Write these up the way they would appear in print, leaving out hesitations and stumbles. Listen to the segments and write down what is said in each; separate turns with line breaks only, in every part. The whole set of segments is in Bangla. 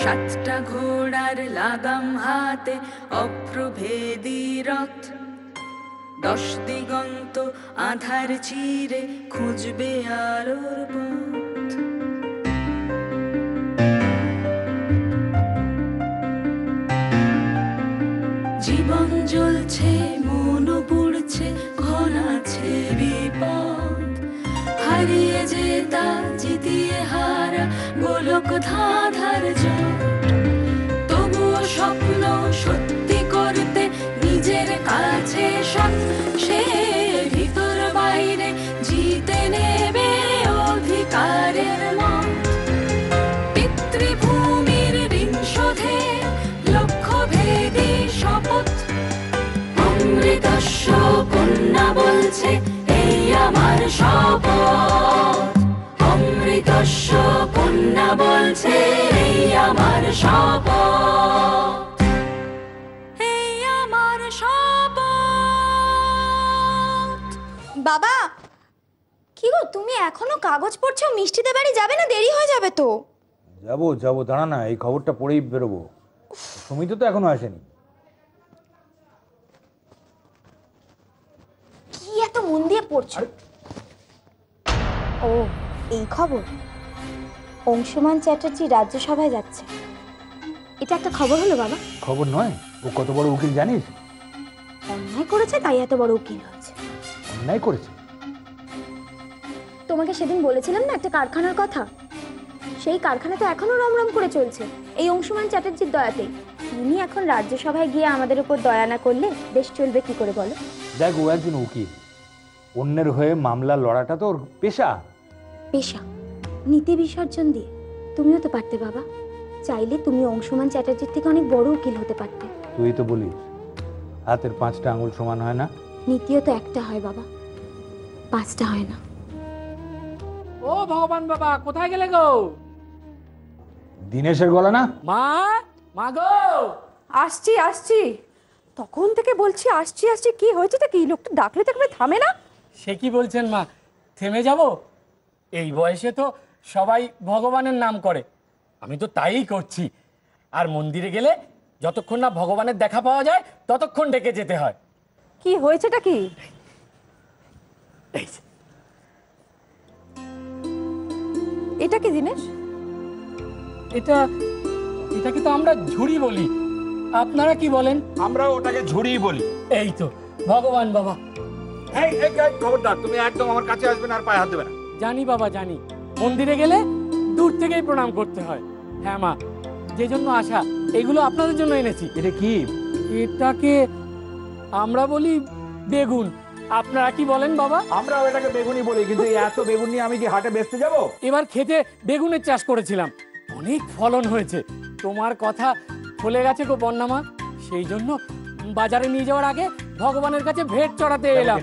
সাতটা ঘোড়ার লাগাম হাতে অভ্রভেদী রথ, 10 দিগন্ত আধার চিরে খুঁজবে আলোর পথ। জীবন জ্বলছে, মন পুড়ছে, ঘন আছে বিপদ। হারিয়ে জেতা, জিতিয়ে হারা, গোলক ধাঁধার জট। তবুও স্বপ্ন সত্যি করতে নিজের কাছে সৎ, সে ভিতর বাইরে জিতে নেবে অধিকারের মত। পিতৃভূমির ঋণ শোধে লক্ষ্যভেদী শপথ। অমৃতস্য কন্যা বলছে এই আমার শপথ। অমৃতস্য কন্যা বলছে এই আমার শপথ। এই আমার শপথ।
বাবা, কি গো তুমি এখনো কাগজ পড়ছো? মিষ্টিদের বাড়ি যাবে না? দেরি হয়ে যাবে তো।
যাবো যাবো, দাঁড়া না, এই খবরটা পড়েই বেরোবো। সুমিত তো এখনো আসেনি।
কি এত মন দিয়ে পড়ছো? ও, এই খবর। অংশুমান চ্যাটার্জি রাজ্যসভায় যাচ্ছে। এটা একটা খবর হলো বাবা?
খবর নয়, ও কত বড় উকিল জানিস?
অন্যায় করেছে তাই এত বড় উকিল হয়েছে।
অন্যায় করেছে?
তোমাকে সেদিন বলেছিলাম না একটা কারখানার কথা, সেই কারখানা তো এখনো রমরম করে চলছে এই অংশুমান চ্যাটার্জির দয়াতে। তিনি এখন রাজ্যসভায় গিয়ে আমাদের উপর দয়া না করলে দেশ চলবে কি করে বলো?
দেখ, ও একজন উকিল, অন্যের হয়ে মামলা লড়াটা তো ওর পেশা।
পেশা? নীতি বিসর্জন দিয়ে তুমিও তো পারতে বাবা। চাইলে তুমি অংশুমান চ্যাটার্জির থেকে অনেক বড় উকিল হতে পারতে।
তুই তো বলিস হাতের 5টা আঙুল সমান হয় না।
নীতিও তো একটা হয় বাবা, 5টা হয় না।
ও ভগবান বাবা, কোথায় গেলে গো?
দিনেশের গলা না?
মা, মা গো।
আসছি আসছি, তখন থেকে বলছি আসছি আসছি। কি হয়েছে? কি লোকটা ডাকলে থাকবে, থামে না।
সে কি বলছেন মা, থেমে যাব? এই বয়সে তো সবাই ভগবানের নাম করে, আমি তো তাই করছি। আর মন্দিরে গেলে যতক্ষণ না ভগবানের দেখা পাওয়া যায় ততক্ষণ ডেকে যেতে হয়।
কি হয়েছেটা কি?
এই যে,
এটা কি জিনিস?
এটাকে তো আমরা ঝুড়ি বলি, আপনারা কি বলেন?
আমরা ওটাকে ঝুড়ি বলি।
এই তো ভগবান বাবা।
এই খবরদার, তুমি একদম আমার কাছে আসবে না আর পায়ে হাত দেবে না।
জানি বাবা জানি, মন্দিরে গেলে দূর থেকেই প্রণাম করতে হয়। হ্যাঁ মা, যে জন্য আসা, এগুলো আপনাদের জন্য এনেছি।
এটা কি?
এটাকে আমরা বলি বেগুন, আপনারা কি বলেন বাবা?
আমরাও এটাকে বেগুনি বলি, কিন্তু এই এত বেগুন নিয়ে আমি কি হাটে বেচতে যাব?
এবার খেতে বেগুনের চাষ করেছিলাম, অনেক ফলন হয়েছে। তোমার কথা ফলে গেছে গো বন্যামা, সেই জন্য বাজারে নিয়ে যাওয়ার আগে ভগবানের কাছে ভেট চড়াতে এলাম।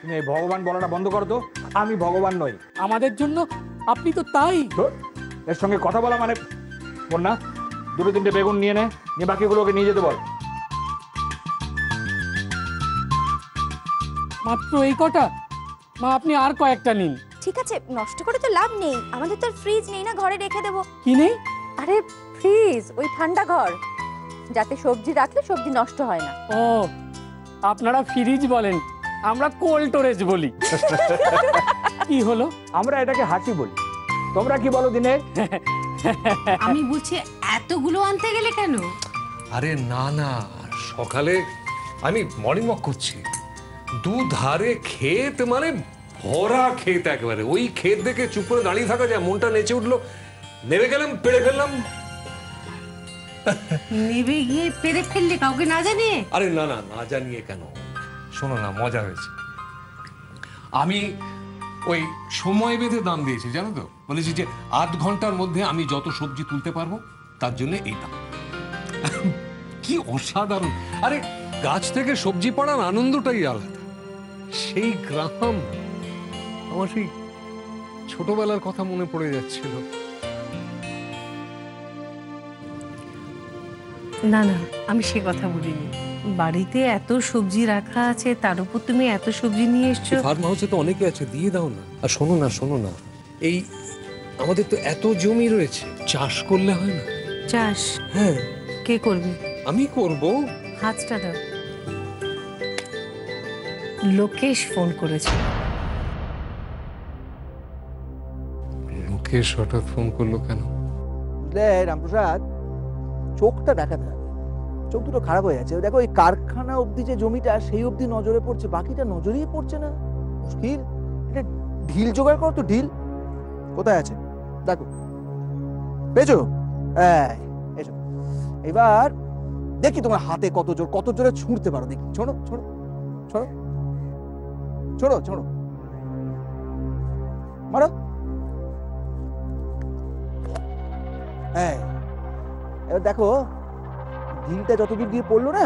তুমি এই ভগবান বলাটা বন্ধ করো তো, আমি ভগবান নই।
আমাদের জন্য আপনি তো তাই।
এর সঙ্গে কথা বলা মানে, বন্যা 2-3টে বেগুন নিয়ে নিয়ে বাকিগুলোকে নিয়ে যেতে বল।
মাত্র এই কটা? মা আপনি আর কয়েকটা নিন।
ঠিক আছে, নষ্ট করে তো লাভ নেই, আমাদের তো ফ্রিজ নেই না, ঘরে রেখে দেবো।
কি নেই?
আরে ফ্রিজ, ওই ঠান্ডা ঘর, যাতে সবজি রাখলে সবজি নষ্ট হয় না।
ও, আপনারা ফ্রিজ বলেন, আমরা কোল্ড স্টোরেজ বলি। কি হলো?
আমরা এটাকে হাসি বলি, তোমরা কি বলো দিনে?
আমি বলছি এতগুলো আনতে গেলে কেন?
আরে না না, সকালে আমি মর্নিং ওয়াক করছি, দুধারে ক্ষেত, মানে ভরা ক্ষেত একেবারে। ওই ক্ষেত দেখে চুপ করে দাঁড়িয়ে থাকা যায়, মনটা নেচে উঠলো, নেমে গেলাম, পেড়ে ফেললাম।
নেবে গিয়ে পেরে ফেললে কাউকে না জানিয়ে?
আরে না না, না জানিয়ে কেন, শোনো না, মজা হয়েছে। আমি ওই সময় বেঁধে দাম দিয়েছি, জানো তো, বলেছি যে 8 ঘন্টার মধ্যে আমি যত সবজি তুলতে পারবো তার জন্য এই দাম। কি অসাধারণ! আরে গাছ থেকে সবজি পাড়ার আনন্দটাই আলাদা। সেই গ্রাম, আমার সেই ছোটবেলার কথা মনে পড়ে যাচ্ছিল।
না না, আমি সে কথা বলিনি। বাড়িতে এত সবজি রাখা আছে, তার উপর তুমি এত সবজি নিয়ে এসছো।
ফার্ম হাউসে তো অনেকে আছে, দিয়ে দাও না। আর শোনো না, এই আমাদের তো এত জমি রয়েছে, চাষ করলে হয় না?
চাস?
হ্যাঁ
কে করবে?
আমি করব।
হাতটা দাও। লোকেশ ফোন করেছে।
লোকেশ হঠাৎ ফোন করলো কেন?
রামপ্রসাদ, চোখটা দেখাতে হবে। চোখ দুটো খারাপ হয়ে যাচ্ছে। দেখো ওই কারখানা অবধি যে জমিটা সেই অবধি নজরে পড়ছে, বাকিটা নজরেই পড়ছে না। মুশকিল। এটা ঢিল জোগাড় করো তো, ঢিল কোথায় আছে দেখো। পেয়েছো? এসো। এবার দেখি তোমার হাতে কত জোরে ছুঁড়তে পারো দেখি। ছোড়ো ছোড়ো ছোড়ো ছোড়ো ছোড়ো, মারো। এবার দেখো ঢিলটা যতদূর দিয়ে পড়লো না,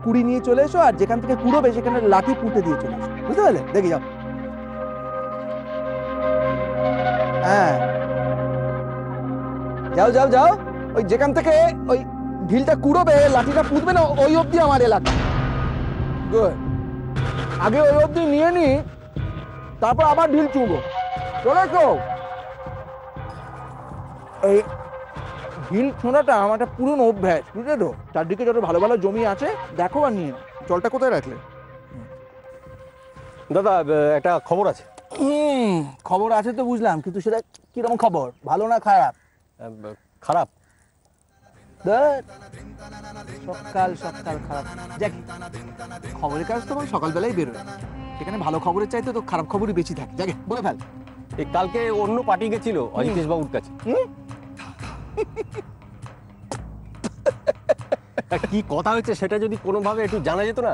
কুড়ি নিয়ে চলে এসো, আর যেখান থেকে কুড়োবে সেখানে লাঠি পুঁতে দিয়ে চলে এসো। বুঝতে পারলে? দেখি যাও। হ্যাঁ, যাও যাও যাও। ওই যেখান থেকে ওই ঢিলটা কুড়োবে, লাঠিটা পুঁতবে না, ওই অবধি আমার এলাকা। গুড। আগে ওই অবধি নিয়ে নি, তারপর আবার ঢিল চুবো। চলে এসো। এই ঢিল ছোঁড়াটা আমার একটা পুরনো অভ্যাস, বুঝলে তো? চারদিকে যত ভালো ভালো জমি আছে দেখো আর নিয়ে। জলটা কোথায় রাখলে?
দাদা একটা খবর আছে।
খবর আছে তো বুঝলাম, কিন্তু সেটা কিরকম খবর? ভালো না খারাপ?
খারাপ।
সকাল সকাল খারাপ। দেখ, খবরের কাজ তো সকালবেলাই বেরোয়, সেখানে ভালো খবরের চাইতে তো খারাপ খবরই বেশি থাকে। দেখে বলে ফেল।
এই কালকে অন্য পার্টি গেছিল অজিতেশ বাবুর কাছে। কি কথা হয়েছে সেটা যদি কোনোভাবে একটু জানা যেত না।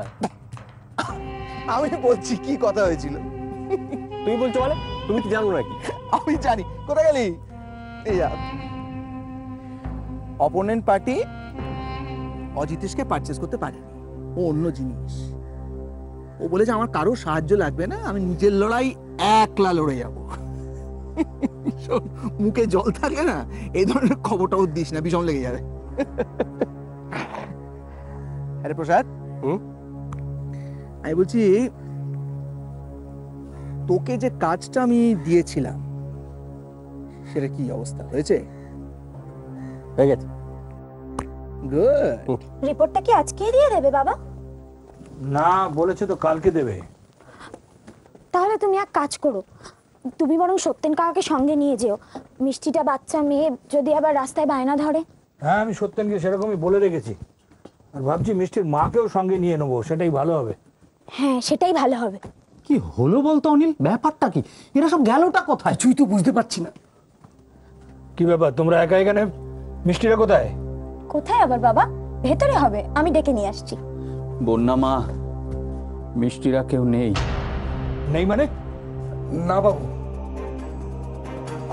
আমি বলছি কি কথা হয়েছিল।
তুমি বলছো বলে, তুমি কি জানো নাকি?
আমি জানি। কোথায় গেলি? এই যা, অপোনেন্ট পার্টি অজিতেশকে পারচেজ করতে পারেনি। ও অন্য জিনিস। ও বলেছে আমার কারো সাহায্য লাগবে না, আমি নিজের লড়াই একলা লড়ে যাব। মুখে জল থাকে না, এই ধরনের খবরটাও দিস না, বিষম লেগে যাবে। আরে প্রসাদ, আমি বলছি তোকে যে কাজটা আমি দিয়েছিলাম সেটা কি অবস্থা হয়েছে?
হয়ে গেছে।
গুড।
রিপোর্টটা কি আজকেই দিয়ে দেবে বাবা?
না, বলেছে তো কালকে দেবে।
তাহলে তুমি এক কাজ করো, তুমি বরং সত্যেন কাকাকে সঙ্গে নিয়ে যেও। মিষ্টিটা বাচ্চা মেয়ে, যদি আবার রাস্তায় বায়না ধরে।
হ্যাঁ, আমি সত্যেনকে সেরকমই বলে রেখেছি। আর ভাবছি মিষ্টির মাকেও সঙ্গে নিয়ে নেবো, সেটাই ভালো হবে।
হ্যাঁ, সেটাই ভালো হবে।
কি হলো বলতো অনিল, ব্যাপারটা কি? এরা সব গেলটা কোথায়?
তুই তো বুঝতে পারছি না।
কি ব্যাপার, তোমরা একা এখানে? মিষ্টিরা কোথায়?
কোথায় আবার বাবা? ভেতরে হবে, আমি ডেকে নিয়ে আসছি।
বন্যা মা, মিষ্টিরা কেউ নেই।
নেই মানে?
না বাবু,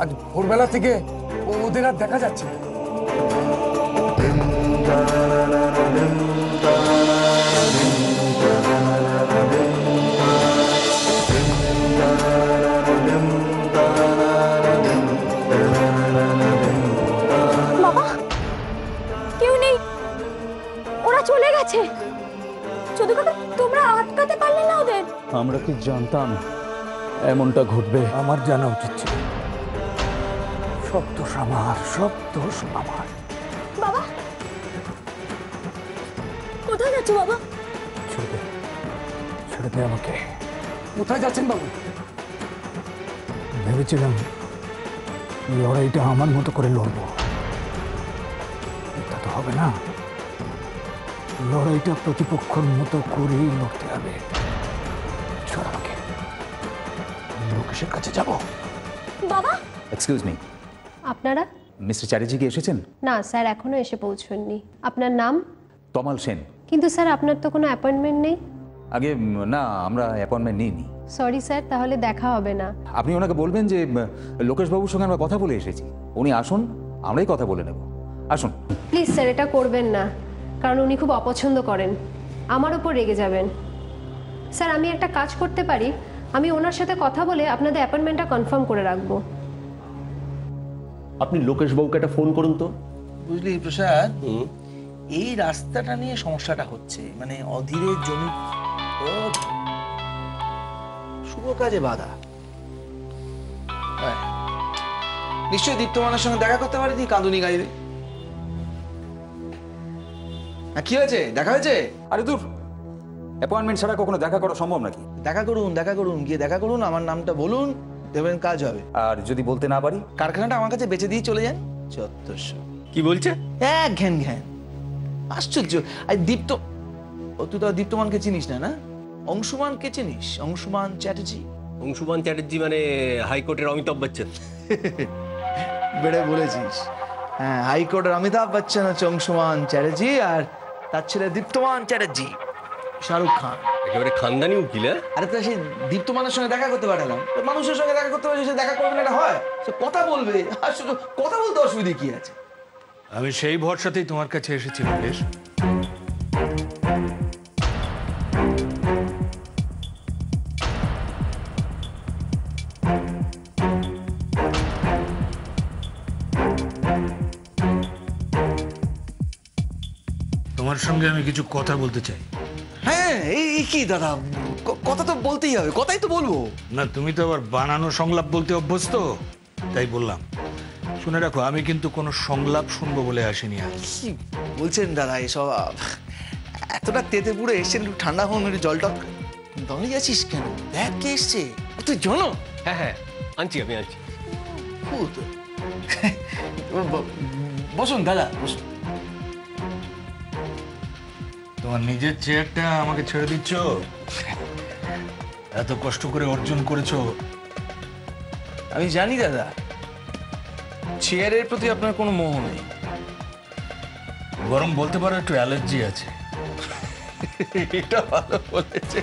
আজ ভোরবেলা থেকে ওদের আর দেখা যাচ্ছে না।
বাবা, কেউ নেই, ওরা চলে গেছে। যদু কাকা, তোমরা আটকাতে পারলে না ওদের?
আমরা কি জানতাম এমনটা ঘটবে?
আমার জানা উচিত ছিল। সব দোষ আমার, সব দোষ আমার।
বাবা, কোথায় যাচ্ছ বাবা?
ছেড়ে দে, ছেড়ে দে আমাকে।
কোথায় যাচ্ছেন বাবু?
ভেবেছিলাম লড়াইটা আমার মতো করে লড়বো, তা তো হবে না। লড়াইটা প্রতিপক্ষের মতো করেই লড়তে হবে। চল আমাকে, লোকেশের কাছে যাব।
বাবা,
এক্সকিউজ মি,
আপনারা?
মিস্টার চ্যাটার্জি কি এসেছেন?
না স্যার, এখনো এসে পৌঁছননি। আপনার নাম?
তমাল সেন।
কিন্তু স্যার আপনার তো কোনো অ্যাপয়েন্টমেন্ট নেই।
আগে না, আমরা অ্যাপয়েন্টমেন্ট নিইনি।
সরি স্যার, তাহলে দেখা হবে না।
আপনি ওনাকে বলবেন যে লোকেশবাবুর সঙ্গে আমরা কথা বলে এসেছি, উনি আসুন, আমরাই কথা বলে নেব। আসুন
প্লিজ স্যার, এটা করবেন না, কারণ উনি খুব অপছন্দ করেন, আমার ওপর রেগে যাবেন। স্যার, আমি একটা কাজ করতে পারি, আমি ওনার সাথে কথা বলে আপনাদের অ্যাপয়েন্টমেন্টটা কনফার্ম করে রাখবো।
আপনি লোকেশবাবুকে একটা ফোন করুন তো।
বুঝলি প্রসাদ, এই রাস্তাটা নিয়ে সমস্যাটা হচ্ছে, মানে অধীরের জমি শুভ কাজে বাধা। নিশ্চয়ই দীপ্তমানের সঙ্গে দেখা করতে পারি, কাঁদুনি গাইবে। কি হয়েছে? দেখা হয়েছে?
আরে দূর, অ্যাপয়েন্টমেন্ট ছাড়া কখনো দেখা করা সম্ভব নাকি?
দেখা করুন, গিয়ে দেখা করুন, আমার নামটা বলুন, দেবেন, কাজ হবে।
আর যদি বলতে না পারি?
কারখানাটা আমার কাছে বেচে দিয়ে চলে যান। চত্বরশো
কি বলছে?
ঘ্যান ঘ্যান, আশ্চর্য। আর দীপ্ত, তুই তো দীপ্তমানকে চিনিস না? না, অংশুমানকে চিনিস? অংশুমান চ্যাটার্জি।
অংশুমান চ্যাটার্জি মানে হাইকোর্টের অমিতাভ বচ্চন?
বেড়ে বলেছিস। হ্যাঁ, হাইকোর্টের অমিতাভ বচ্চন হচ্ছে অংশুমান চ্যাটার্জি, আর তার ছেলে দীপ্তমান চ্যাটার্জি শাহরুখ খান।
একেবারে খানদানি উকিল।
আরে তো সেই দীপ্তমানের সঙ্গে দেখা করতে পাঠালাম। মানুষের সঙ্গে দেখা করতে পারলে সে দেখা করবে না, এটা হয়? সে কথা বলবে, আর শুধু কথা বলতে অসুবিধে কি আছে?
আমি সেই ভরসাতেই তোমার কাছে এসেছি লোকেশ। তোমার সঙ্গে আমি কিছু কথা বলতে চাই।
হ্যাঁ, এই কি দাদা, কথা তো বলতেই হবে, কথাই তো বলবো।
না, তুমি তো আবার বানানো সংলাপ বলতে অভ্যস্ত, তাই বললাম। শুনে রাখো, আমি কিন্তু কোনো সংলাপ শুনবো বলে আসিনি।
কি বলছেন দাদা এসব? এতটা তেতে পুরো এসছেন, একটু ঠান্ডা হন, একটু জলটা। দাঁড়িয়ে আছিস কেন? দেখ কে এসছে। তুই জানো?
হ্যাঁ, আনছি, আমি আনছি।
বসুন দাদা, বসুন।
তোমার নিজের চেয়ারটা আমাকে ছেড়ে দিচ্ছ? এত কষ্ট করে অর্জন করেছো।
আমি জানি দাদা, চেয়ারের প্রতি আপনার কোনো মোহ নেই,
বরং বলতে পারো একটু অ্যালার্জি আছে।
এটা ভালো বলেছে।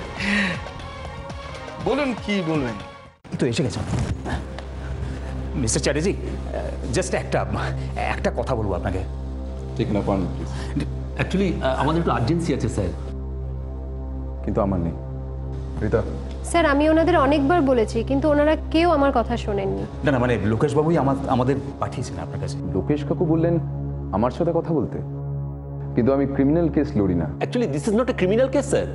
বলুন, কি বলবেন?
তো এসে গেছো মিস্টার চ্যাটার্জি। জাস্ট একটা কথা বলবো আপনাকে।
ঠিক না, পান প্লিজ।
অ্যাকচুয়ালি আমাদের একটু আর্জেন্সি আছে স্যার।
কিন্তু আমার নেই। রীতা,
স্যার আমি ওনাদের অনেকবার বলেছি, কিন্তু ওনারা কেউ আমার কথা শোনেননি।
না, মানে লোকেশ বাবুই আমাদের পাঠিয়েছেন আপনার কাছে।
লোকেশ কাকু বললেন আমার সাথে কথা বলতে, কিন্তু আমি ক্রিমিনাল কেস লড়ি না।
Actually this is not a criminal case sir.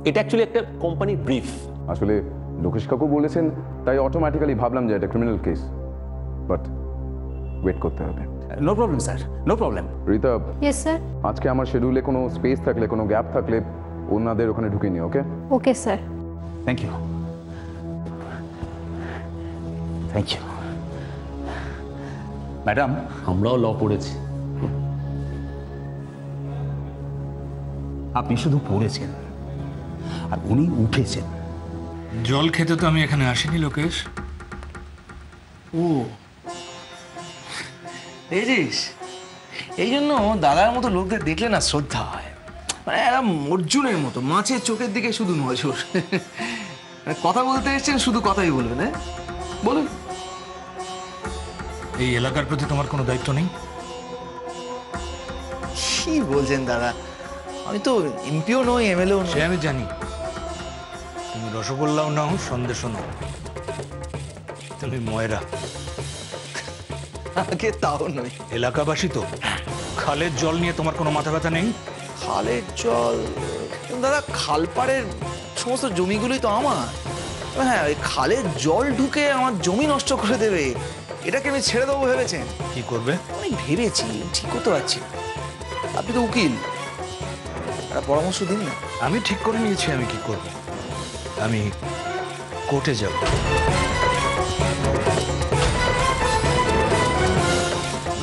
এটা অ্যাকচুয়ালি একটা কোম্পানির ব্রিফ।
আসলে লোকেশ কাকু বলেছেন, তাই অটোমেটিক্যালি ভাবলাম যে এটা ক্রিমিনাল কেস, বাট ওয়েট করতে হবে।
No problem sir, no problem.
Rita,
yes sir.
আজকে আমার শিডিউলে কোনো স্পেস থাকলে, কোনো গ্যাপ থাকলে ওনাদের ওখানে ঢুকে নিও। Okay?
Okay sir.
Thank you, thank you. Madam,
আমরাও ল পড়েছি।
আপনি শুধু পড়েছেন আর উনি উঠেছেন।
জল খেতে তো আমি এখানে আসিনি লোকেশ।
ও দেখছিস, এই জন্য দাদার মতো লোকদের দেখলে না শ্রদ্ধা হয়। মানে এরা অর্জুনের মতো, মাছের চোখের দিকে শুধু নজর। কথা বলতে এসছেন, শুধু কথাই বলবেন। হ্যাঁ বলুন।
এই এলাকার প্রতি তোমার কোনো দায়িত্ব নেই?
কি বলছেন দাদা, আমি তো এমপিও নই, এমএলএও নই।
সে আমি জানি। তুমি রসগোল্লাও নাও, সন্দেশও নাও, তুমি ময়রা।
আগে তাও নই।
এলাকাবাসী তো। খালের জল নিয়ে তোমার কোনো মাথা ব্যথা নেই?
খালের জল দাদা, খালপাড়ের সমস্ত জমিগুলোই তো আমার। হ্যাঁ, ওই খালের জল ঢুকে আমার জমি নষ্ট করে দেবে, এটাকে আমি ছেড়ে দেবো ভেবেছেন?
কি করবে?
আমি ভেবেছি, ঠিক করতে পারছি। আপনি তো উকিল, একটা পরামর্শ দিন না।
আমি ঠিক করে নিয়েছি আমি কি করব। আমি কোর্টে যাব।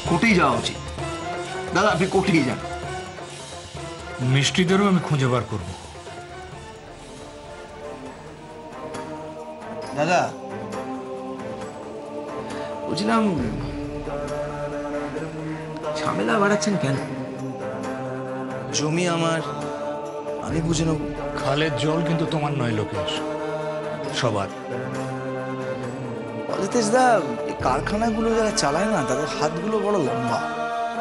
কোর্টেই যাওয়া উচিত দাদা, আপনি কোর্টেই যান।
মিষ্টিদেরও আমি খুঁজে বার করব।
দাদা বুঝলাম, ঝামেলা বাড়াচ্ছেন কেন? জমি আমার, আমি বুঝে নেব।
খালের জল কিন্তু তোমার নয় লোকেশ, সবার।
অজিতেশ দা, এই কারখানাগুলো যারা চালায় না, তাদের হাতগুলো বড় লম্বা,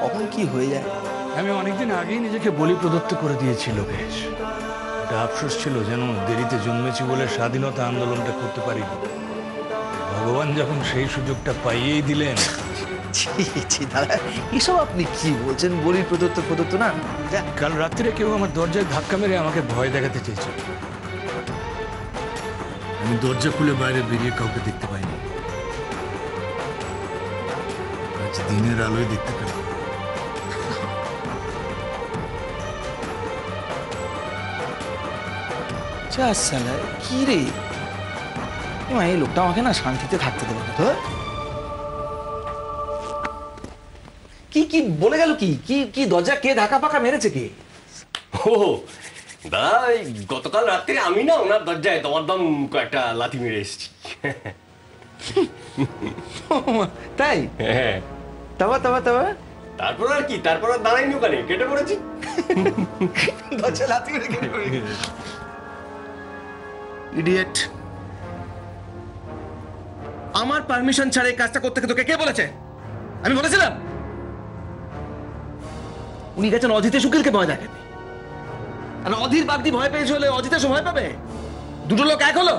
কখন কি হয়ে যায়।
আমি অনেকদিন আগেই নিজেকে বলি প্রদত্ত করে দিয়েছি লোকেশ। এটা আফসোস ছিল যেন দেরিতে জন্মেছি বলে স্বাধীনতা আন্দোলনটা করতে পারিনি। ভগবান যখন সেই সুযোগটা পাইয়েই দিলেন।
দাদা এসব আপনি কি বলছেন? বলি প্রদত্ত না।
কাল রাত্রে কেউ আমার দরজায় ধাক্কা মেরে আমাকে ভয় দেখাতে চেয়েছিল। আমি দরজা খুলে বাইরে বেরিয়ে কাউকে দেখতে পাইনি। আজ দিনের আলোয় দেখতে পেলাম।
যা সালা কি রে, এই লোকটা আমাকে না শান্তিতে থাকতে দেবে না। তো কি কি বলে গেল, কি কি কি দরজা কে ধাক্কা পাকা মেরেছে কে?
ও দাদা, গতকাল রাত্রে আমি না ওনার দরজায় দমাদম কয়েকটা লাথি মেরে এসেছি।
তাই?
হ্যাঁ। তারপর আর কি, তারপর আর দাঁড়াইনি ওখানে, কেটে পড়েছি।
দরজা লাথি মেরে কেটে পড়ে গেছে। ইডিয়েট! আমার পারমিশন ছাড়া এই কাজটা করতে তোকে কে বলেছে? আমি বলেছিলাম? উনি গেছেন অজিতেশ উকিলকে ভয় দেখাতে, আর অধীর বাগদি ভয় পেয়েছে হলে অজিতেশ ভয় পাবে? দুটো লোক এক হলো।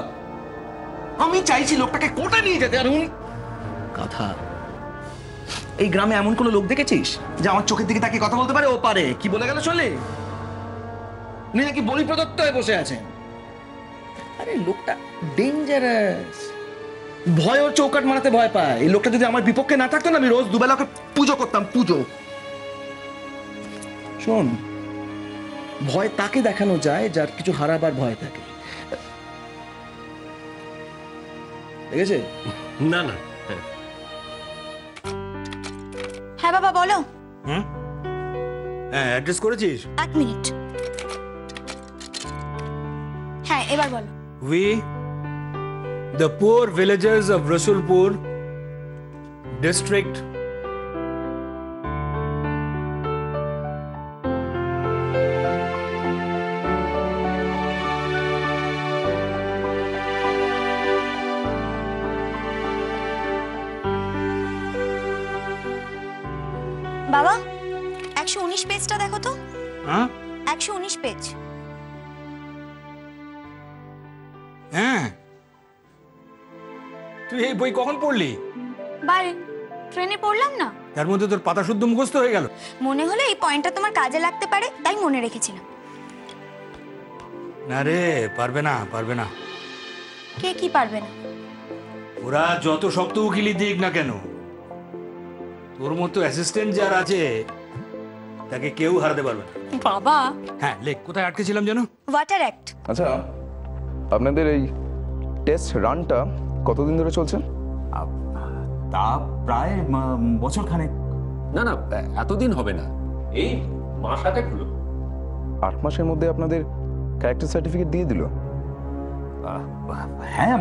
আমি চাইছি লোকটাকে কোর্টে নিয়ে যেতে, আর উনি কথা। এই গ্রামে এমন কোন লোক দেখেছিস যে আমার চোখের দিকে তাকিয়ে কথা বলতে পারে? ও পারে। কি বলে গেল শুনলি? উনি নাকি বলি প্রদত্ত হয়ে বসে আছেন। আরে লোকটা ডেঞ্জারাস, ভয় ওর চৌকাট মারাতে ভয় পায়। এই লোকটা যদি আমার বিপক্ষে না থাকতো না, আমি রোজ দুবেলা ওকে পুজো করতাম, পুজো। শোন, ভয় তাকে দেখানো যায় যার কিছু হারাবার ভয় থাকে, ঠিক আছে?
না না।
হ্যাঁ বাবা বলো।
হ্যাঁ, অ্যাড্রেস করেছিস?
1 মিনিট। হ্যাঁ এবার বলো।
We, the poor villagers of Rasulpur district,
বাবা 119 পেজটা দেখো তো।
হ্যাঁ
119 পেজ।
হ্যাঁ, তুই এই বই কখন পড়লি?
বারে ট্রেনে পড়লাম না,
তার মধ্যে তোর পাতা শুদ্ধ মুখস্থ হয়ে গেল।
মনে হলো এই পয়েন্টটা তোমার কাজে লাগতে পারে, তাই মনে রেখেছিলাম।
না রে, পারবে না, পারবে না।
কে কি পারবে না?
ওরা যত শক্ত উকিলি দিক না কেন, তোর মতো অ্যাসিস্ট্যান্ট যার আছে তাকে কেউ হারাতে পারবে না।
বাবা।
হ্যাঁ, লেখ কোথায় আটকেছিলাম জানো?
Water act.
আচ্ছা, আপনাদের এই টেস্ট রানটা কতদিন ধরে চলছে?
তা প্রায় বছর খানেক।
না না, এতদিন হবে না, এই মাস আটেক হলো।
8 মাসের মধ্যে আপনাদের ক্যারেক্টার সার্টিফিকেট দিয়ে দিল?
হ্যাঁ,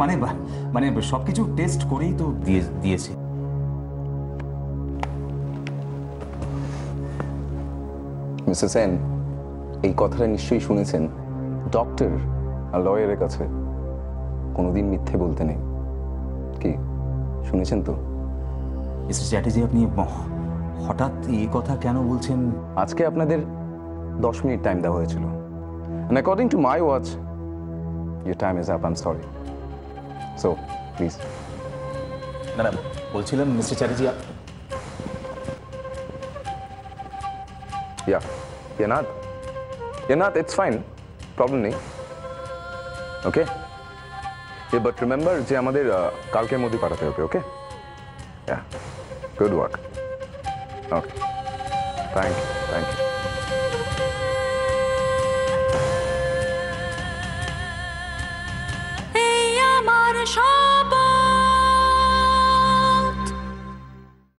মানে সবকিছু টেস্ট করেই তো দিয়েছে।
মিস্টার সেন, এই কথাটা নিশ্চয়ই শুনেছেন। ডক্টর আর লয়ারের কাছে কোনোদিন মিথ্যে বলতে নেই। কি শুনেছেন তো?
মিস্টার চ্যাটার্জি, আপনি হঠাৎ এই কথা কেন বলছেন?
আজকে আপনাদের 10 মিনিট টাইম দেওয়া হয়েছিল, and according to my watch your time is up. I'm sorry, so please.
না না, বলছিলাম mister Chatterjee,
you're not, it's fine, problem নেই, okay? Yeah, but remember যে আমাদের কালকের মধ্যে পাঠাতে হবে, okay? Yeah, good work. Okay, thank you.
এই আমার শপথ।